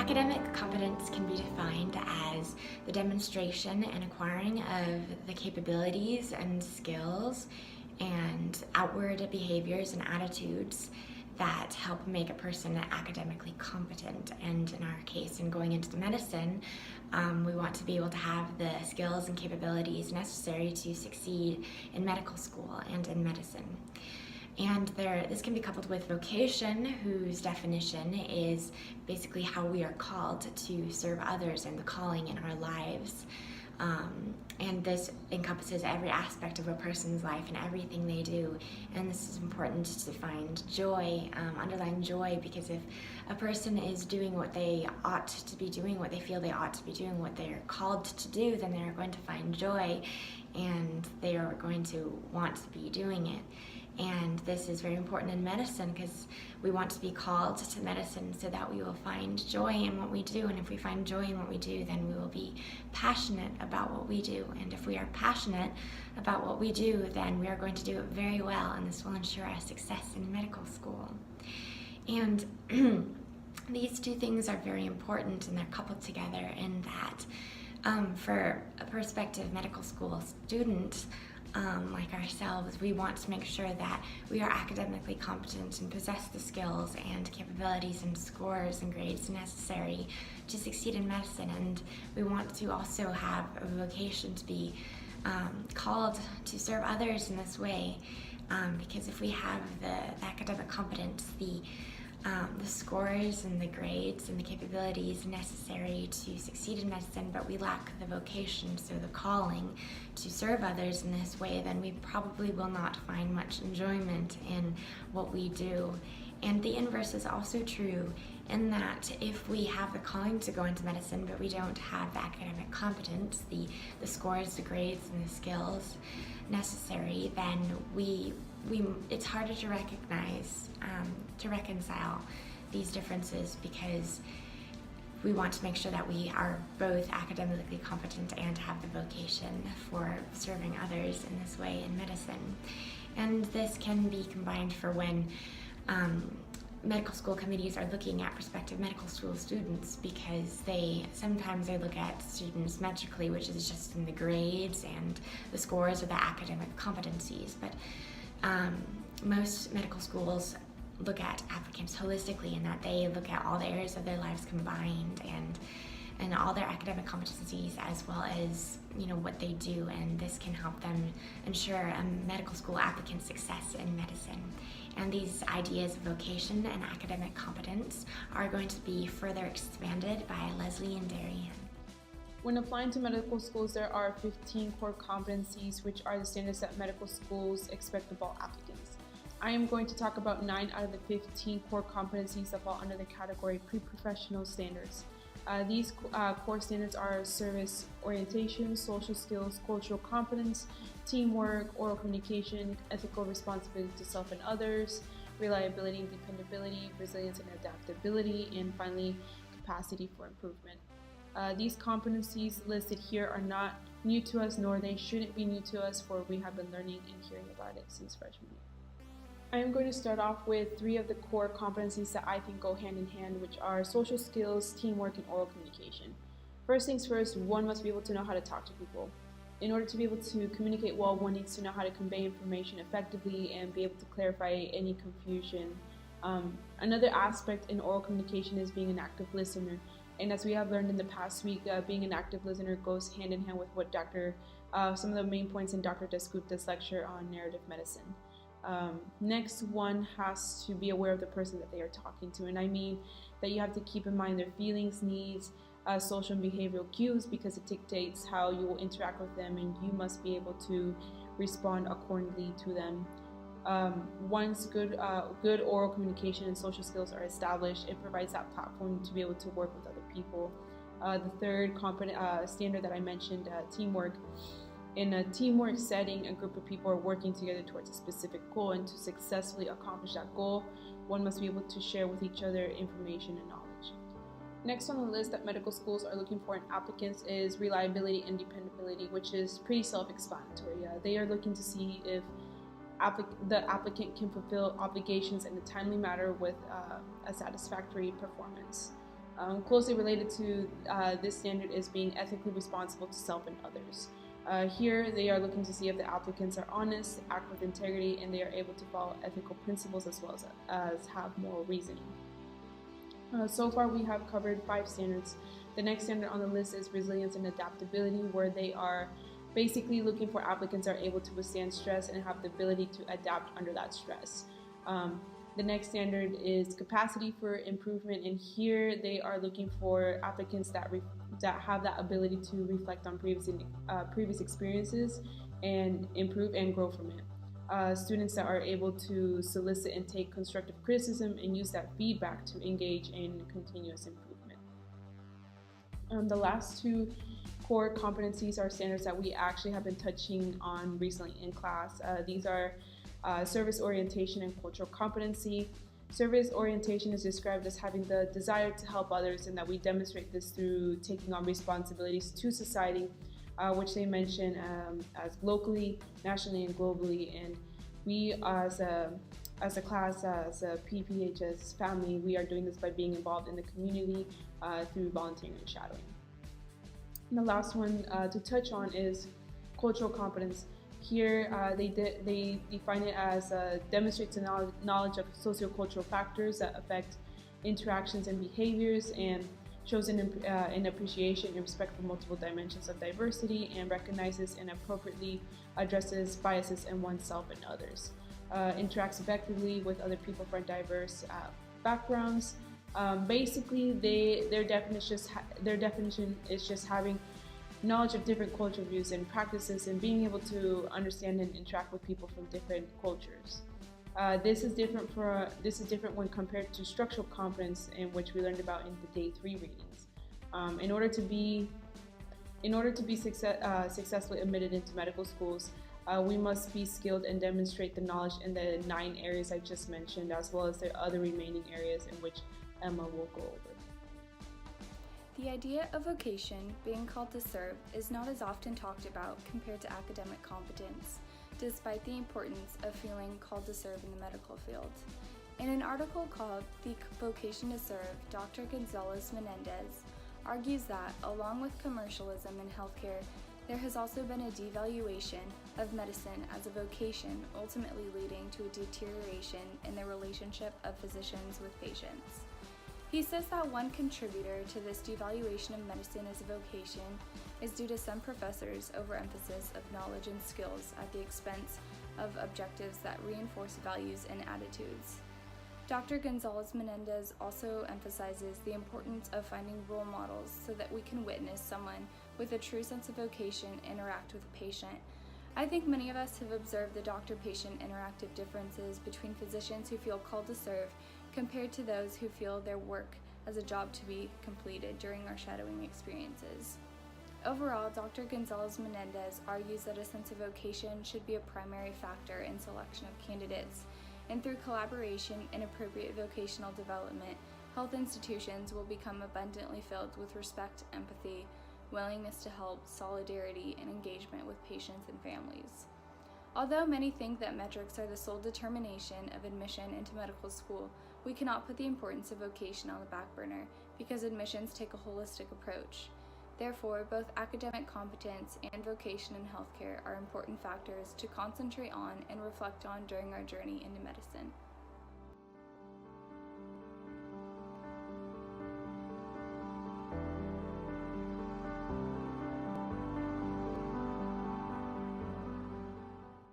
Academic competence can be defined as the demonstration and acquiring of the capabilities and skills and outward behaviors and attitudes that help make a person academically competent. And in our case, in going into medicine, we want to be able to have the skills and capabilities necessary to succeed in medical school and in medicine. And this can be coupled with vocation, whose definition is basically how we are called to serve others and the calling in our lives. And this encompasses every aspect of a person's life and everything they do. And this is important to find joy, underlying joy, because if a person is doing what they ought to be doing, what they feel they ought to be doing, what they're called to do, then they're going to find joy and they are going to want to be doing it. And this is very important in medicine because we want to be called to medicine so that we will find joy in what we do. And if we find joy in what we do, then we will be passionate about what we do. And if we are passionate about what we do, then we are going to do it very well, and this will ensure our success in medical school. And these two things are very important, and they're coupled together in that for a prospective medical school student, like ourselves, we want to make sure that we are academically competent and possess the skills and capabilities and scores and grades necessary to succeed in medicine. And we want to also have a vocation to be called to serve others in this way, because if we have the academic competence, the scores and the grades and the capabilities necessary to succeed in medicine, but we lack the vocation, so the calling to serve others in this way, then we probably will not find much enjoyment in what we do. And the inverse is also true, in that if we have the calling to go into medicine, but we don't have the academic competence, the scores, the grades, and the skills necessary, then it's harder to recognize, to reconcile these differences, because we want to make sure that we are both academically competent and have the vocation for serving others in this way in medicine. And this can be combined for when medical school committees are looking at prospective medical school students, because sometimes they look at students metrically, which is just in the grades and the scores or the academic competencies. But most medical schools look at applicants holistically, in that they look at all the areas of their lives combined and all their academic competencies, as well as what they do, and this can help them ensure a medical school applicant's success in medicine. And these ideas of vocation and academic competence are going to be further expanded by Leslie and Darian. When applying to medical schools, there are 15 core competencies, which are the standards that medical schools expect of all applicants. I am going to talk about 9 out of the 15 core competencies that fall under the category pre-professional standards. These core standards are service orientation, social skills, cultural competence, teamwork, oral communication, ethical responsibility to self and others, reliability and dependability, resilience and adaptability, and finally, capacity for improvement. These competencies listed here are not new to us, nor they shouldn't be new to us, for we have been learning and hearing about it since freshman year. I am going to start off with 3 of the core competencies that I think go hand in hand, which are social skills, teamwork, and oral communication. First things first, one must be able to know how to talk to people. In order to be able to communicate well, one needs to know how to convey information effectively and be able to clarify any confusion. Another aspect in oral communication is being an active listener. And as we have learned in the past week, being an active listener goes hand in hand with what some of the main points in Dr. Desgupta's lecture on narrative medicine. Next, one has to be aware of the person that they are talking to, and I mean that you have to keep in mind their feelings, needs, social and behavioral cues, because it dictates how you will interact with them, and you must be able to respond accordingly to them. Once good oral communication and social skills are established, it provides that platform to be able to work with other people. The third standard that I mentioned, teamwork. In a teamwork setting, a group of people are working together towards a specific goal, and to successfully accomplish that goal, one must be able to share with each other information and knowledge. Next on the list that medical schools are looking for in applicants is reliability and dependability, which is pretty self-explanatory. They are looking to see if the applicant can fulfill obligations in a timely manner with a satisfactory performance. Closely related to this standard is being ethically responsible to self and others. Here, they are looking to see if the applicants are honest, act with integrity, and they are able to follow ethical principles as well as have moral reasoning. So far, we have covered 5 standards. The next standard on the list is resilience and adaptability, where they are basically looking for applicants are able to withstand stress and have the ability to adapt under that stress. The next standard is capacity for improvement, and here they are looking for applicants that have that ability to reflect on previous experiences and improve and grow from it. Students that are able to solicit and take constructive criticism and use that feedback to engage in continuous improvement. The last 2 core competencies are standards that we actually have been touching on recently in class. These are service orientation and cultural competency. Service orientation is described as having the desire to help others, and that we demonstrate this through taking on responsibilities to society, which they mention as locally, nationally, and globally. And we as a class, as a PPHS family, we are doing this by being involved in the community through volunteering and shadowing. And the last one to touch on is cultural competence. Here, they define it as demonstrates a knowledge of sociocultural factors that affect interactions and behaviors, and shows an appreciation and respect for multiple dimensions of diversity, and recognizes and appropriately addresses biases in oneself and others. Interacts effectively with other people from diverse backgrounds. Basically, their definition is just having knowledge of different cultural views and practices, and being able to understand and interact with people from different cultures. This is different when compared to structural competence, in which we learned about in the day 3 readings. In order to be successfully admitted into medical schools, we must be skilled and demonstrate the knowledge in the 9 areas I just mentioned, as well as the other remaining areas in which Emma will go over. The idea of vocation, being called to serve, is not as often talked about compared to academic competence, despite the importance of feeling called to serve in the medical field. In an article called The Vocation to Serve, Dr. Gonzalez Menendez argues that, along with commercialism in healthcare, there has also been a devaluation of medicine as a vocation, ultimately leading to a deterioration in the relationship of physicians with patients. He says that one contributor to this devaluation of medicine as a vocation is due to some professors' overemphasis of knowledge and skills at the expense of objectives that reinforce values and attitudes. Dr. Gonzalez Menendez also emphasizes the importance of finding role models so that we can witness someone with a true sense of vocation interact with a patient. I think many of us have observed the doctor-patient interactive differences between physicians who feel called to serve compared to those who feel their work as a job to be completed during our shadowing experiences. Overall, Dr. Gonzalez Menendez argues that a sense of vocation should be a primary factor in selection of candidates, and through collaboration and appropriate vocational development, health institutions will become abundantly filled with respect, empathy, willingness to help, solidarity, and engagement with patients and families. Although many think that metrics are the sole determination of admission into medical school, we cannot put the importance of vocation on the back burner because admissions take a holistic approach. Therefore, both academic competence and vocation in healthcare are important factors to concentrate on and reflect on during our journey into medicine.